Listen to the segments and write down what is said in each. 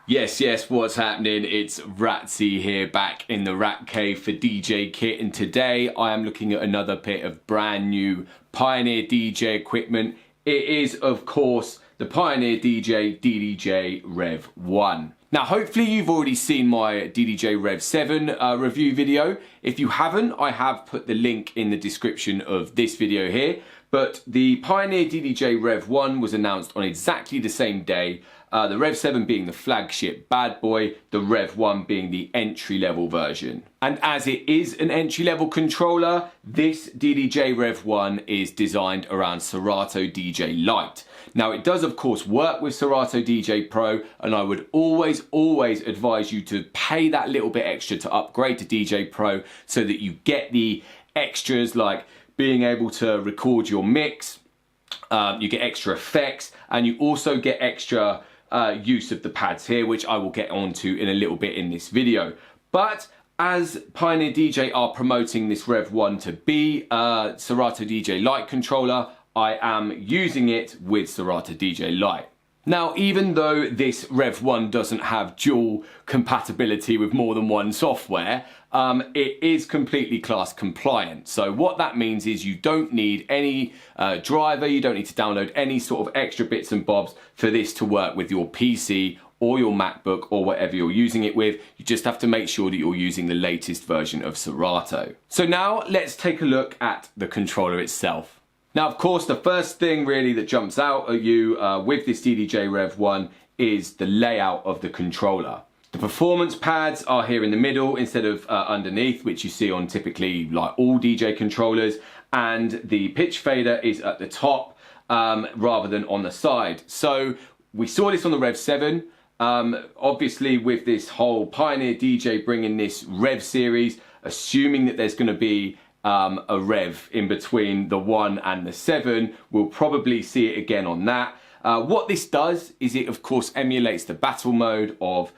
Yes, what's happening? It's Ratzi here, back in the Ratcave for DJKit, and today I am looking at another bit of brand new Pioneer DJ equipment. It is, of course, the Pioneer DJ DDJ-REV1. Now, hopefully you've already seen my DDJ-REV7 review video. If you haven't, I have put the link in the description of this video here. But the Pioneer DDJ-REV1 was announced on exactly the same day, the REV7 being the flagship bad boy, the REV1 being the entry-level version. And as it is an entry-level controller, this DDJ-REV1 is designed around Serato DJ Lite. Now, it does of course work with Serato DJ Pro, and I would always advise you to pay that little bit extra to upgrade to DJ Pro so that you get the extras like being able to record your mix, you get extra effects, and you also get extra use of the pads here, which I will get onto in a little bit in this video. But as Pioneer DJ are promoting this REV1 to be a Serato DJ Lite controller, I am using it with Serato DJ Lite. Now, even though this REV1 doesn't have dual compatibility with more than one software, it is completely class compliant. So what that means is you don't need any driver, you don't need to download any sort of extra bits and bobs for this to work with your PC or your MacBook or whatever you're using it with. You just have to make sure that you're using the latest version of Serato. So now let's take a look at the controller itself. Now, of course, the first thing really that jumps out at you with this DDJ-REV1 is the layout of the controller. The performance pads are here in the middle instead of underneath, which you see on typically like all DJ controllers, and the pitch fader is at the top rather than on the side. So we saw this on the REV7. Obviously, with this whole Pioneer DJ bringing this REV series, assuming that there's going to be a REV in between the 1 and the 7, we'll probably see it again on that. What this does is it of course emulates the battle mode of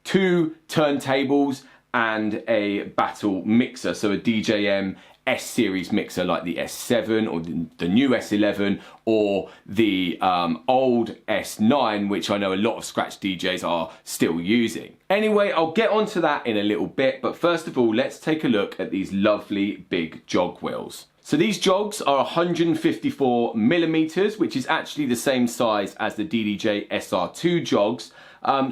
2 turntables and a battle mixer, so a DJM S series mixer like the S7 or the new S11 or the old S9, which I know a lot of scratch DJs are still using. Anyway, I'll get onto that in a little bit, but first of all, let's take a look at these lovely big jog wheels. So these jogs are 154 millimeters, which is actually the same size as the DDJ SR2 jogs.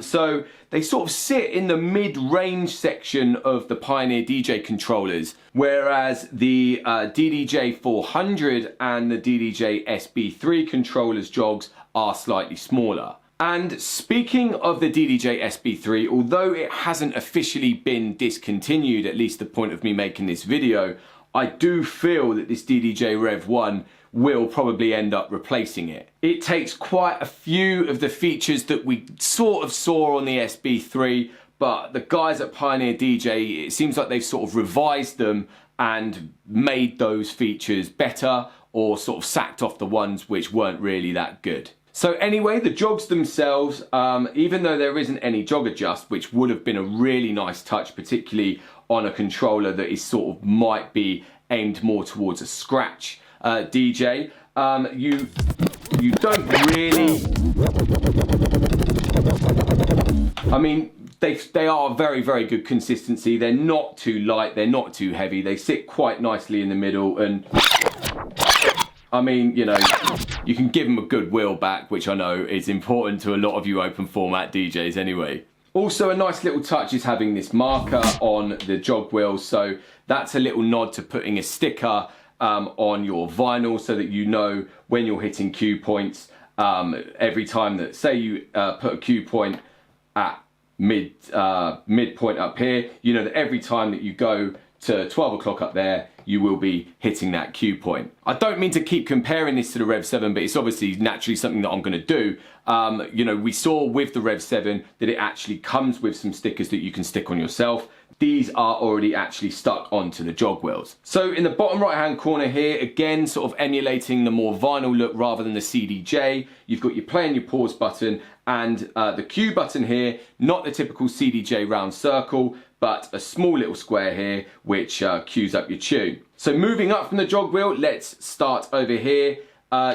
So they sort of sit in the mid-range section of the Pioneer DJ controllers, whereas the DDJ 400 and the DDJ SB3 controllers jogs are slightly smaller. And speaking of the DDJ SB3, although it hasn't officially been discontinued, at least the point of me making this video, I do feel that this DDJ-REV1 will probably end up replacing it. It takes quite a few of the features that we sort of saw on the SB3, but the guys at Pioneer DJ, it seems like they've sort of revised them and made those features better, or sort of sacked off the ones which weren't really that good. So anyway, the jogs themselves, even though there isn't any jog adjust, which would have been a really nice touch, particularly on a controller that is sort of might be aimed more towards a scratch DJ, you don't really, I mean, they are very good consistency. They're not too light, they're not too heavy, they sit quite nicely in the middle, and I mean, you know, you can give them a good wheel back, which I know is important to a lot of you open format DJs anyway. Also, a nice little touch is having this marker on the jog wheels, so that's a little nod to putting a sticker on your vinyl so that you know when you're hitting cue points. Every time that, say you put a cue point at midpoint up here, you know that every time that you go to 12 o'clock up there, you will be hitting that cue point. I don't mean to keep comparing this to the REV7, but it's obviously naturally something that I'm going to do. You know, we saw with the REV7 that it actually comes with some stickers that you can stick on yourself. These are already actually stuck onto the jog wheels. So in the bottom right hand corner here, again sort of emulating the more vinyl look rather than the CDJ, you've got your play and your pause button, and the cue button here, not the typical CDJ round circle, but a small little square here which cues up your tune. So moving up from the jog wheel, let's start over here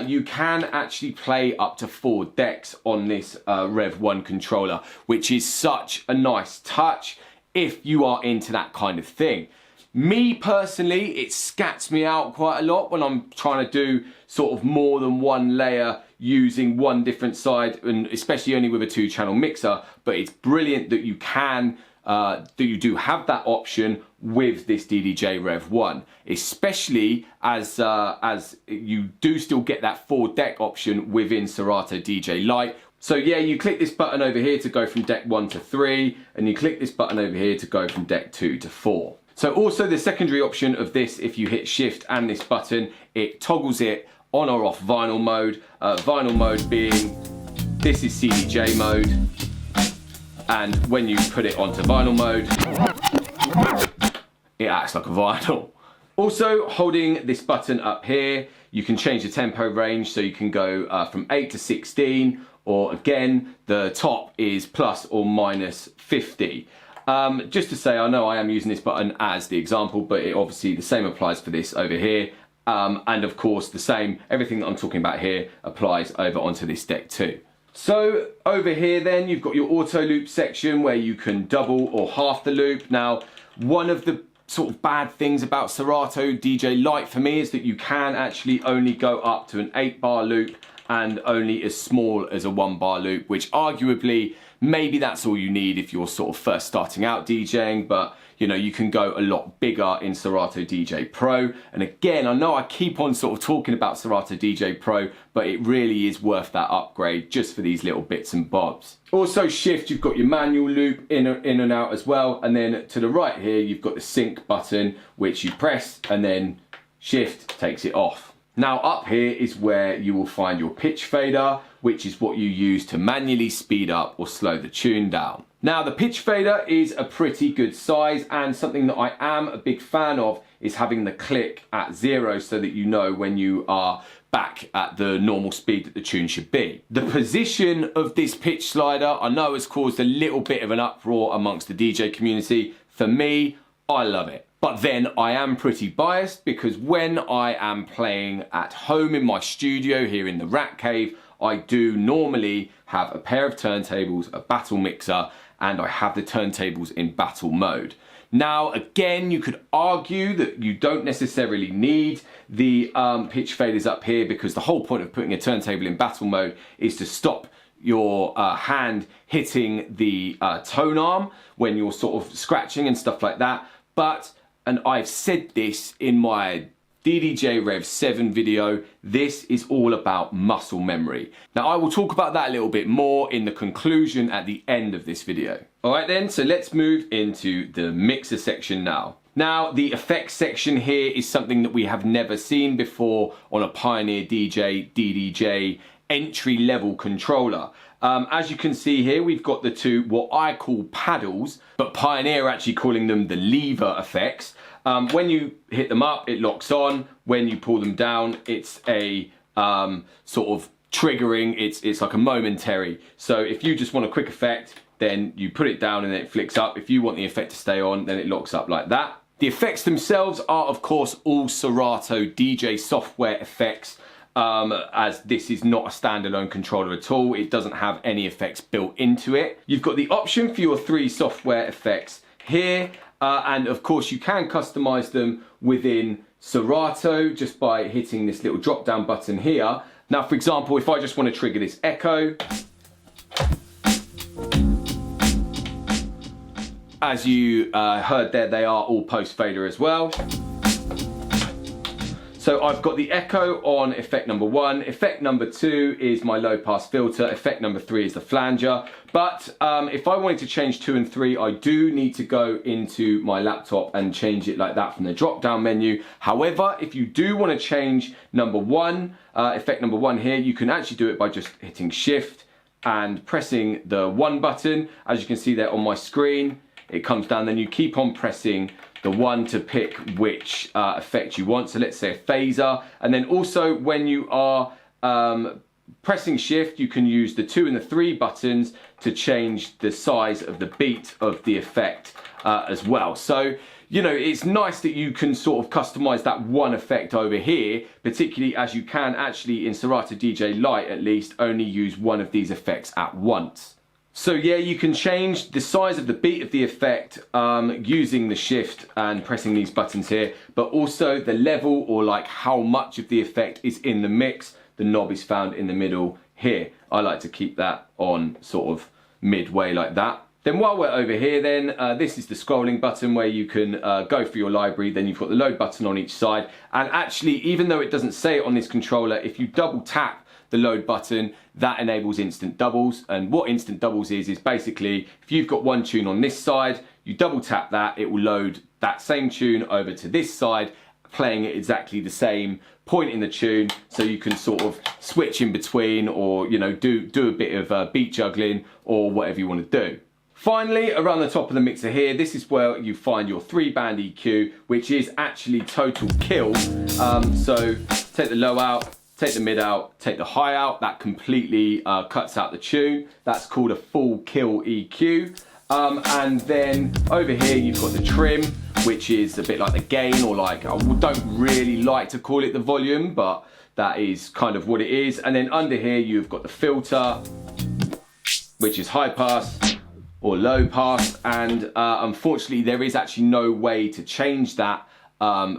you can actually play up to 4 decks on this REV1 controller, which is such a nice touch if you are into that kind of thing. Me personally, it scats me out quite a lot when I'm trying to do sort of more than one layer using one different side, and especially only with a 2-channel mixer. But it's brilliant that you can, that you do have that option with this DDJ-REV1, especially as you do still get that 4-deck option within Serato DJ Lite. So yeah, you click this button over here to go from deck 1 to 3, and you click this button over here to go from deck 2 to 4. So also the secondary option of this, if you hit shift and this button, it toggles it on or off vinyl mode. Vinyl mode being, this is CDJ mode, and when you put it onto vinyl mode, it acts like a vinyl. Also, holding this button up here, you can change the tempo range, so you can go from 8 to 16, or again, the top is plus or minus 50. Just to say, I know I am using this button as the example, but it obviously the same applies for this over here. And of course the same, everything that I'm talking about here applies over onto this deck too. So over here then, you've got your auto loop section where you can double or half the loop. Now, one of the sort of bad things about Serato DJ Lite for me is that you can actually only go up to an 8-bar loop and only as small as a 1-bar loop, which arguably maybe that's all you need if you're sort of first starting out DJing, but you know, you can go a lot bigger in Serato DJ Pro. And again, I know I keep on sort of talking about Serato DJ Pro, but it really is worth that upgrade just for these little bits and bobs. Also shift, you've got your manual loop in and out as well. And then to the right here, you've got the sync button, which you press and then shift takes it off. Now up here is where you will find your pitch fader, which is what you use to manually speed up or slow the tune down. Now the pitch fader is a pretty good size, and something that I am a big fan of is having the click at 0 so that you know when you are back at the normal speed that the tune should be. The position of this pitch slider I know has caused a little bit of an uproar amongst the DJ community. For me, I love it. But then I am pretty biased because when I am playing at home in my studio here in the Ratcave, I do normally have a pair of turntables, a battle mixer, and I have the turntables in battle mode. Now, again, you could argue that you don't necessarily need the pitch faders up here because the whole point of putting a turntable in battle mode is to stop your hand hitting the tone arm when you're sort of scratching and stuff like that. But, and I've said this in my DDJ-REV1 video, this is all about muscle memory. Now I will talk about that a little bit more in the conclusion at the end of this video. Alright then, so let's move into the mixer section now. Now the effects section here is something that we have never seen before on a Pioneer DJ DDJ entry level controller. As you can see here, we've got the two, what I call paddles, but Pioneer are actually calling them the lever effects. When you hit them up, it locks on. When you pull them down, it's a sort of triggering, it's like a momentary. So if you just want a quick effect, then you put it down and then it flicks up. If you want the effect to stay on, then it locks up like that. The effects themselves are, of course, all Serato DJ software effects. As this is not a standalone controller at all. It doesn't have any effects built into it. You've got the option for your 3 software effects here, and of course you can customize them within Serato just by hitting this little drop down button here. Now, for example, if I just want to trigger this echo, as you heard there, they are all post fader as well. So I've got the echo on effect number 1, effect number 2 is my low pass filter, effect number 3 is the flanger. But if I wanted to change 2 and 3, I do need to go into my laptop and change it like that from the drop down menu. However, if you do want to change number 1, effect number 1 here, you can actually do it by just hitting shift and pressing the 1 button. As you can see there on my screen, it comes down, then you keep on pressing the 1 to pick which effect you want. So let's say a phaser. And then also when you are pressing shift, you can use the 2 and the 3 buttons to change the size of the beat of the effect as well. So you know, it's nice that you can sort of customize that one effect over here, particularly as you can actually in Serato DJ Lite at least only use one of these effects at once. So yeah, you can change the size of the beat of the effect using the shift and pressing these buttons here, but also the level, or like how much of the effect is in the mix. The knob is found in the middle here. I like to keep that on sort of midway like that. Then while we're over here then, this is the scrolling button where you can go for your library. Then you've got the load button on each side. And actually, even though it doesn't say it on this controller, if you double tap the load button, that enables instant doubles. And what instant doubles is basically, if you've got one tune on this side, you double tap that, it will load that same tune over to this side, playing it exactly the same point in the tune, so you can sort of switch in between, or you know, do a bit of beat juggling or whatever you want to do. Finally, around the top of the mixer here, this is where you find your 3-band EQ, which is actually total kill. So take the low out, take the mid out, take the high out, that completely cuts out the tune. That's called a full kill EQ. And then over here you've got the trim, which is a bit like the gain, or like, I don't really like to call it the volume, but that is kind of what it is. And then under here you've got the filter, which is high pass or low pass, and unfortunately there is actually no way to change that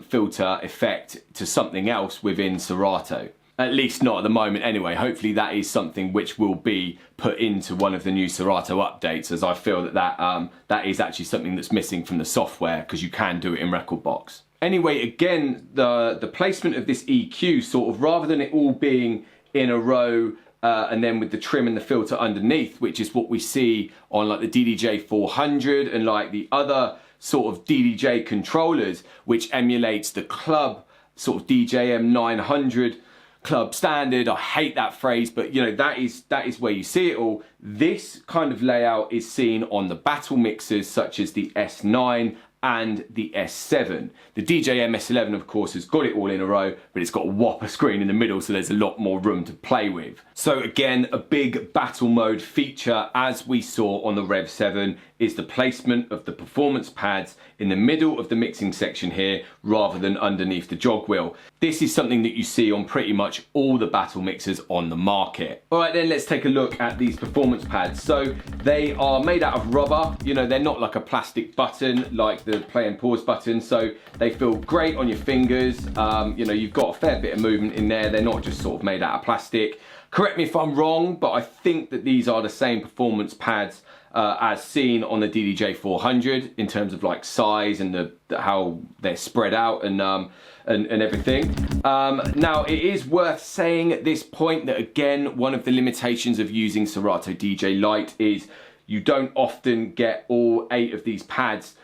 filter effect to something else within Serato. At least not at the moment anyway. Hopefully that is something which will be put into one of the new Serato updates, as I feel that that is actually something that's missing from the software, because you can do it in Rekordbox. Anyway, again, the placement of this EQ, sort of, rather than it all being in a row and then with the trim and the filter underneath, which is what we see on like the DDJ-400 and like the other sort of DDJ controllers, which emulates the club sort of DJM-900 club standard. I hate that phrase, but you know, that is where you see it all. This kind of layout is seen on the battle mixers such as the S9 and the S7. The DJM S11 of course has got it all in a row, but it's got a whopper screen in the middle, so there's a lot more room to play with. So again, a big battle mode feature, as we saw on the REV7, is the placement of the performance pads in the middle of the mixing section here, rather than underneath the jog wheel. This is something that you see on pretty much all the battle mixers on the market. All right then, let's take a look at these performance pads. So they are made out of rubber. You know, they're not like a plastic button like the play and pause button, so they feel great on your fingers. You know, you've got a fair bit of movement in there. They're not just sort of made out of plastic. Correct me if I'm wrong, but I think that these are the same performance pads as seen on the DDJ-400 in terms of like size and how they're spread out and everything. Now, it is worth saying at this point that, again, one of the limitations of using Serato DJ Lite is you don't often get all 8 of these pads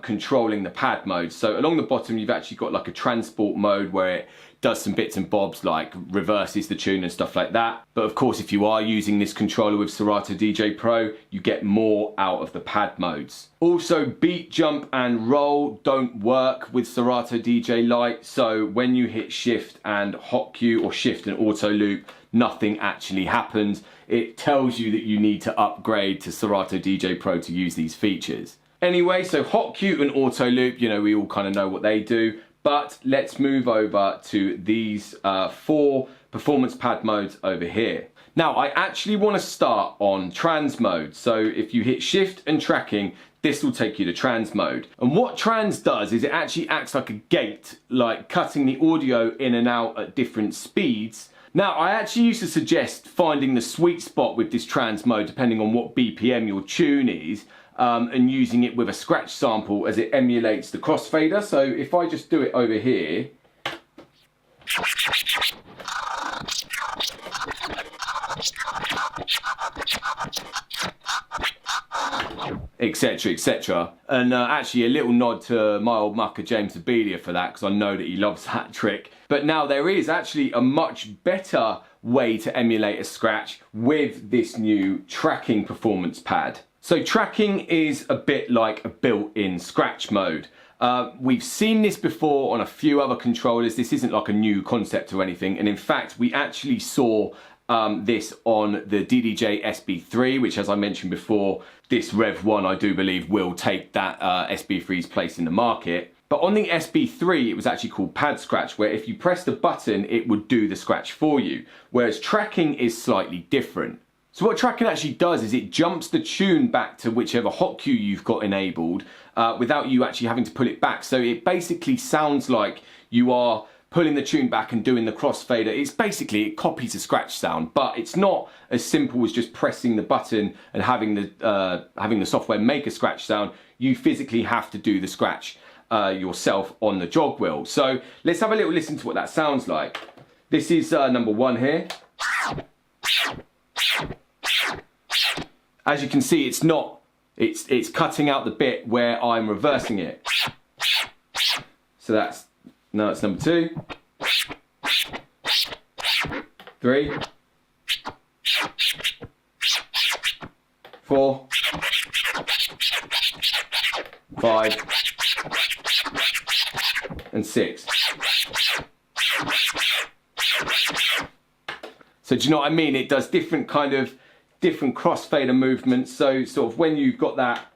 controlling the pad mode. So along the bottom you've actually got like a transport mode where it does some bits and bobs like reverses the tune and stuff like that. But of course, if you are using this controller with Serato DJ Pro, you get more out of the pad modes. Also, beat, jump and roll don't work with Serato DJ Lite, so when you hit shift and hot cue or shift and auto loop, nothing actually happens. It tells you that you need to upgrade to Serato DJ Pro to use these features. Anyway, so hot cue and auto loop, you know, we all kind of know what they do. But let's move over to these 4 performance pad modes over here. Now, I actually want to start on trans mode. So if you hit shift and tracking, this will take you to trans mode. And what trans does is it actually acts like a gate, like cutting the audio in and out at different speeds. Now, I actually used to suggest finding the sweet spot with this trans mode, depending on what BPM your tune is, and using it with a scratch sample as it emulates the crossfader. So if I just do it over here, etc, etc. And actually a little nod to my old mucker James Abelia for that, because I know that he loves that trick. But now there is actually a much better way to emulate a scratch with this new tracking performance pad. So tracking is a bit like a built-in scratch mode. We've seen this before on a few other controllers. This isn't like a new concept or anything. And in fact, we actually saw this on the DDJ SB3, which, as I mentioned before, this Rev1 I do believe will take that SB3's place in the market. But on the SB3, it was actually called pad scratch, where if you press the button, it would do the scratch for you, whereas tracking is slightly different. So what tracking actually does is it jumps the tune back to whichever hot cue you've got enabled without you actually having to pull it back. So it basically sounds like you are pulling the tune back and doing the crossfader. It's basically, it copies a scratch sound, but it's not as simple as just pressing the button and having the software make a scratch sound. You physically have to do the scratch yourself on the jog wheel. So let's have a little listen to what that sounds like. This is number 1 here. As you can see, it's not, it's cutting out the bit where I'm reversing it. So that's, now it's number 2, 3, 4, 5, and 6. So do you know what I mean? It does different crossfader movements. So sort of when you've got that,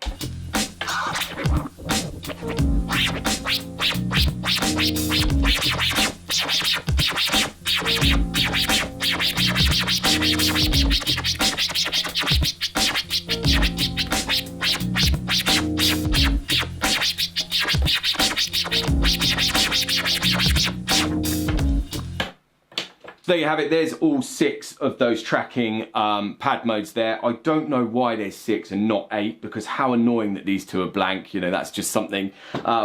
there you have it. There's all 6 of those tracking pad modes there. I don't know why there's 6 and not 8, because how annoying that these 2 are blank. You know, that's just something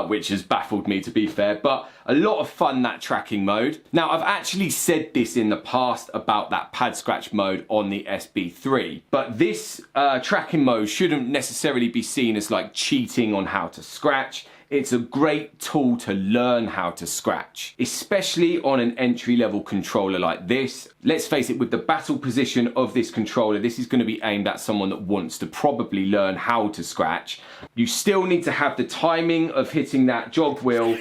which has baffled me, to be fair. But a lot of fun, that tracking mode. Now, I've actually said this in the past about that pad scratch mode on the SB3, but this tracking mode shouldn't necessarily be seen as like cheating on how to scratch. It's a great tool to learn how to scratch, especially on an entry-level controller like this. Let's face it, with the battle position of this controller, this is going to be aimed at someone that wants to probably learn how to scratch. You still need to have the timing of hitting that jog wheel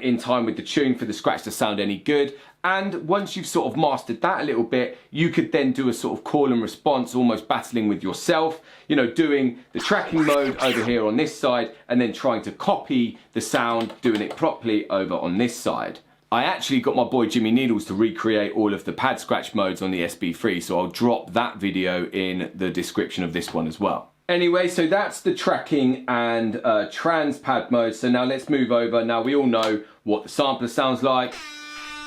in time with the tune for the scratch to sound any good. And once you've sort of mastered that a little bit, you could then do a sort of call and response, almost battling with yourself, you know, doing the tracking mode over here on this side and then trying to copy the sound, doing it properly over on this side. I actually got my boy Jimmy Needles to recreate all of the pad scratch modes on the SB3, so I'll drop that video in the description of this one as well. Anyway, so that's the tracking and trans pad mode. So now let's move over. Now we all know what the sampler sounds like.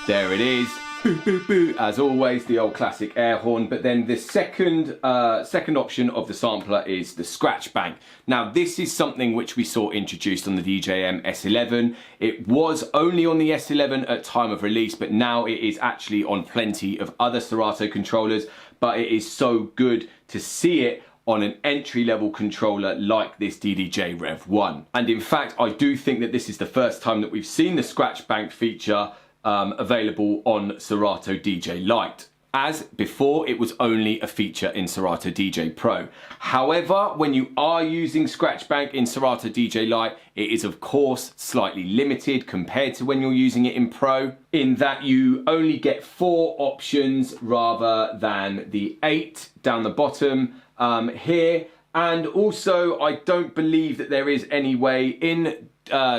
There it is, boo, boo, boo, as always, the old classic air horn. But then the second option of the sampler is the scratch bank. Now this is something which we saw introduced on the DJM S11. It was only on the S11 at time of release, but now it is actually on plenty of other Serato controllers. But it is so good to see it on an entry-level controller like this DDJ-REV1. And in fact, I do think that this is the first time that we've seen the scratch bank feature available on Serato DJ Lite. As before, it was only a feature in Serato DJ Pro. However, when you are using Scratch Bank in Serato DJ Lite, it is of course slightly limited compared to when you're using it in Pro, in that you only get 4 options rather than the 8 down the bottom here. And also, I don't believe that there is any way in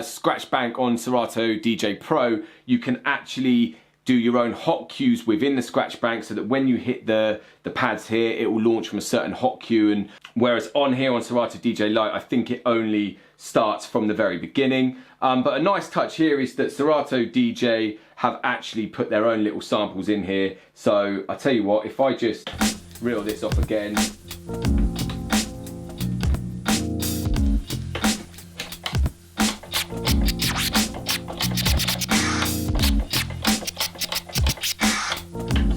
Scratch Bank on Serato DJ Pro you can actually do your own hot cues within the Scratch Bank, so that when you hit the pads here, it will launch from a certain hot cue. And whereas on here on Serato DJ Lite, I think it only starts from the very beginning. But a nice touch here is that Serato DJ have actually put their own little samples in here. So I tell you what, if I just reel this off again.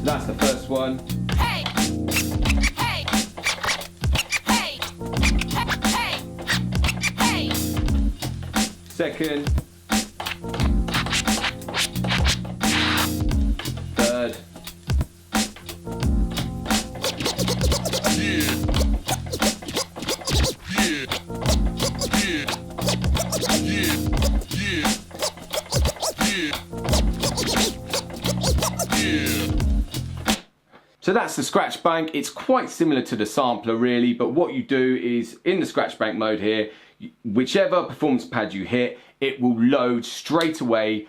That's the first one. Hey, hey, hey, hey, hey, hey. Second. Third. So that's the scratch bank. It's quite similar to the sampler really, but what you do is in the scratch bank mode here, whichever performance pad you hit, it will load straight away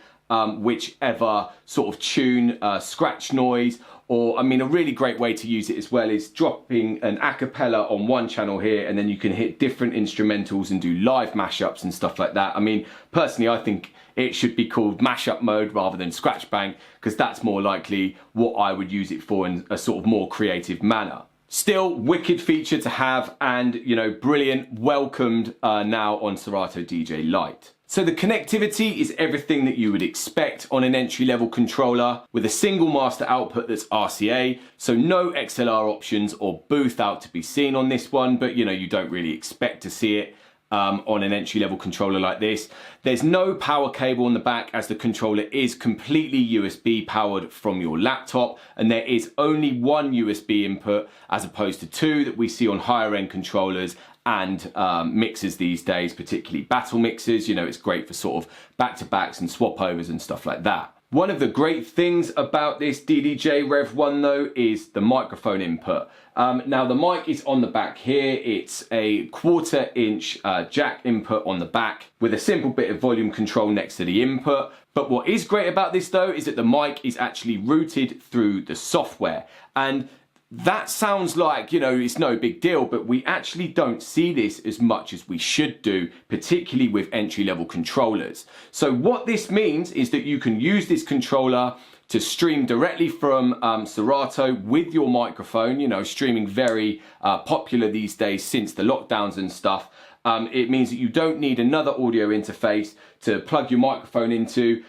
whichever sort of tune, scratch noise, or I mean a really great way to use it as well is dropping an a cappella on one channel here, and then you can hit different instrumentals and do live mashups and stuff like that. I mean, personally, I think it should be called mashup mode rather than scratch bank, because that's more likely what I would use it for in a sort of more creative manner. Still, wicked feature to have, and you know, brilliant, welcomed now on Serato DJ Lite. So the connectivity is everything that you would expect on an entry-level controller, with a single master output that's RCA, so no XLR options or booth out to be seen on this one, but you know, you don't really expect to see it on an entry-level controller like this. There's no power cable on the back, as the controller is completely USB powered from your laptop, and there is only one USB input as opposed to two that we see on higher end controllers and mixers these days, particularly battle mixers. You know, it's great for sort of back-to-backs and swap-overs and stuff like that. One of the great things about this DDJ-REV1 though is the microphone input. Now the mic is on the back here. It's a 1/4 inch jack input on the back with a simple bit of volume control next to the input. But what is great about this though is that the mic is actually routed through the software, and that sounds like, you know, it's no big deal, but we actually don't see this as much as we should do, particularly with entry-level controllers. So what this means is that you can use this controller to stream directly from Serato with your microphone. You know, streaming very popular these days since the lockdowns and stuff. It means that you don't need another audio interface to plug your microphone into.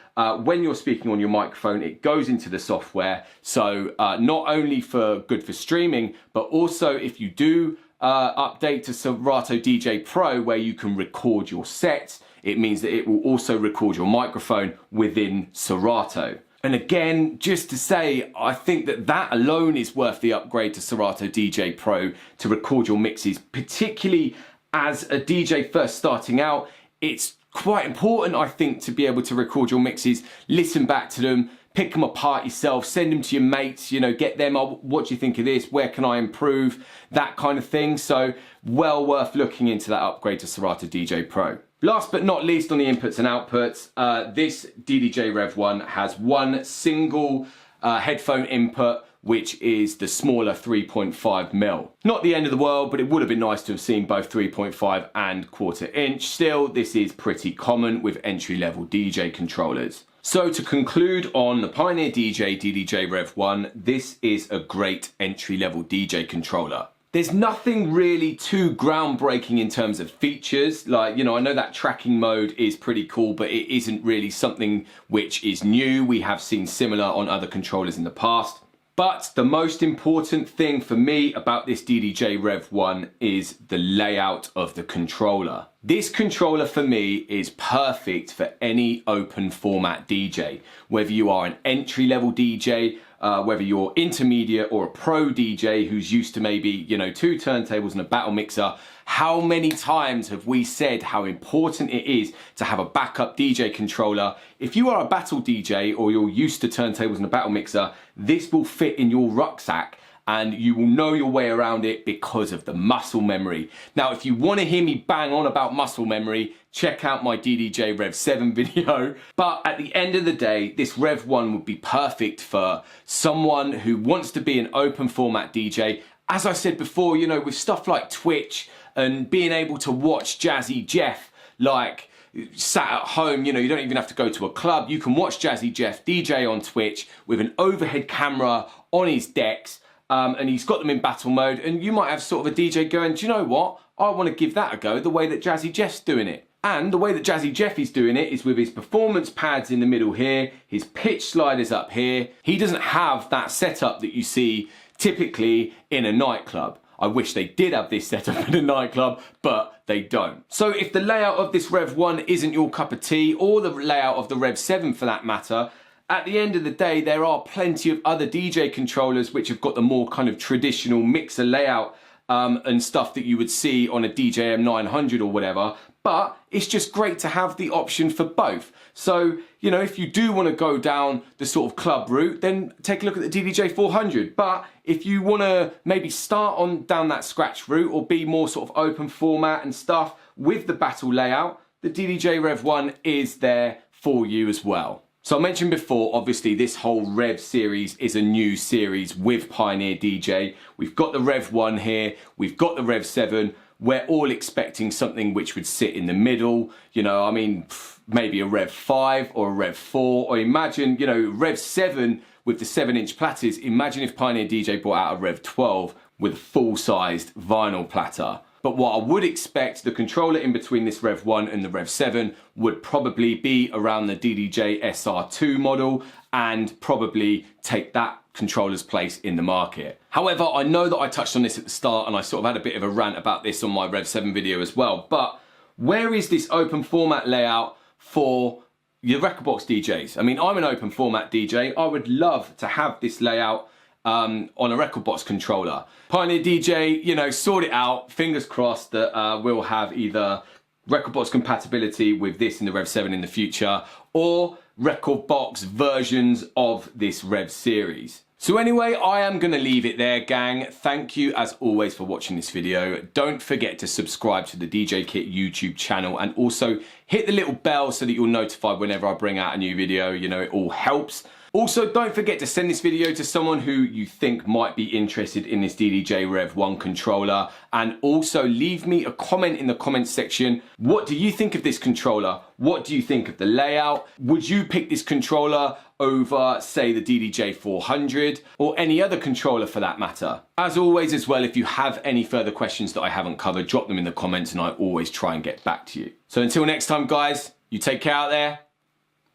When you're speaking on your microphone, it goes into the software. So not only good for streaming, but also if you do update to Serato DJ Pro, where you can record your sets, it means that it will also record your microphone within Serato. And again, just to say, I think that that alone is worth the upgrade to Serato DJ Pro to record your mixes, particularly as a DJ first starting out. It's quite important, I think, to be able to record your mixes, listen back to them, pick them apart yourself, send them to your mates, you know, get them, oh, what do you think of this? Where can I improve? That kind of thing. So well worth looking into that upgrade to Serato DJ Pro. Last but not least on the inputs and outputs, this DDJ-REV1 has one single headphone input, which is the smaller 3.5mm. Not the end of the world, but it would have been nice to have seen both 3.5 and 1/4 inch. Still, this is pretty common with entry-level DJ controllers. So to conclude on the Pioneer DJ DDJ-REV1, this is a great entry-level DJ controller. There's nothing really too groundbreaking in terms of features. Like, you know, I know that tracking mode is pretty cool, but it isn't really something which is new. We have seen similar on other controllers in the past. But the most important thing for me about this DDJ-REV1 is the layout of the controller. This controller for me is perfect for any open format DJ. Whether you are an entry-level DJ, whether you're intermediate or a pro DJ who's used to maybe, you know, 2 turntables and a battle mixer, how many times have we said how important it is to have a backup DJ controller? If you are a battle DJ or you're used to turntables and a battle mixer, this will fit in your rucksack and you will know your way around it because of the muscle memory. Now, if you want to hear me bang on about muscle memory, check out my DDJ-REV7 video. But at the end of the day, this REV1 would be perfect for someone who wants to be an open format DJ. As I said before, you know, with stuff like Twitch and being able to watch Jazzy Jeff, like sat at home, you know, you don't even have to go to a club. You can watch Jazzy Jeff DJ on Twitch with an overhead camera on his decks. And he's got them in battle mode, and you might have sort of a DJ going, do you know what? I want to give that a go the way that Jazzy Jeff's doing it. And the way that Jazzy Jeff is doing it is with his performance pads in the middle here, his pitch sliders up here. He doesn't have that setup that you see typically in a nightclub. I wish they did have this setup in a nightclub, but they don't. So if the layout of this REV1 isn't your cup of tea, or the layout of the REV7 for that matter, at the end of the day, there are plenty of other DJ controllers which have got the more kind of traditional mixer layout and stuff that you would see on a DJM 900 or whatever. but it's just great to have the option for both. So, you know, if you do want to go down the sort of club route, then take a look at the DDJ-400. But if you want to maybe start on down that scratch route or be more sort of open format and stuff with the battle layout, the DDJ-REV1 is there for you as well. So I mentioned before, obviously this whole Rev series is a new series with Pioneer DJ. We've got the Rev1 here, we've got the Rev7. We're all expecting something which would sit in the middle, you know, I mean, maybe a Rev5 or a Rev4, or imagine, you know, Rev7 with the 7-inch platters. Imagine if Pioneer DJ brought out a Rev12 with a full-sized vinyl platter. But what I would expect, the controller in between this Rev1 and the Rev7 would probably be around the DDJ SR2 model and probably take that controller's place in the market. However, I know that I touched on this at the start and I sort of had a bit of a rant about this on my Rev7 video as well, but where is this open format layout for your record box DJs? I mean, I'm an open format DJ. I would love to have this layout on a record box controller. Pioneer DJ, you know, sort it out. Fingers crossed that we'll have either record box compatibility with this in the Rev7 in the future, or record box versions of this Rev series. So anyway, I am going to leave it there, gang. Thank you as always for watching this video. Don't forget to subscribe to the DJKit YouTube channel and also hit the little bell so that you're notified whenever I bring out a new video. You know, it all helps. Also, don't forget to send this video to someone who you think might be interested in this DDJ-REV1 controller, and also leave me a comment in the comments section. What do you think of this controller? What do you think of the layout? Would you pick this controller over, say, the DDJ-400 or any other controller for that matter? As always as well, if you have any further questions that I haven't covered, drop them in the comments and I always try and get back to you. So until next time, guys, you take care out there.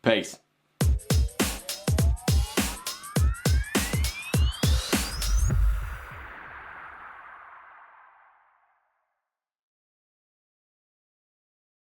Peace.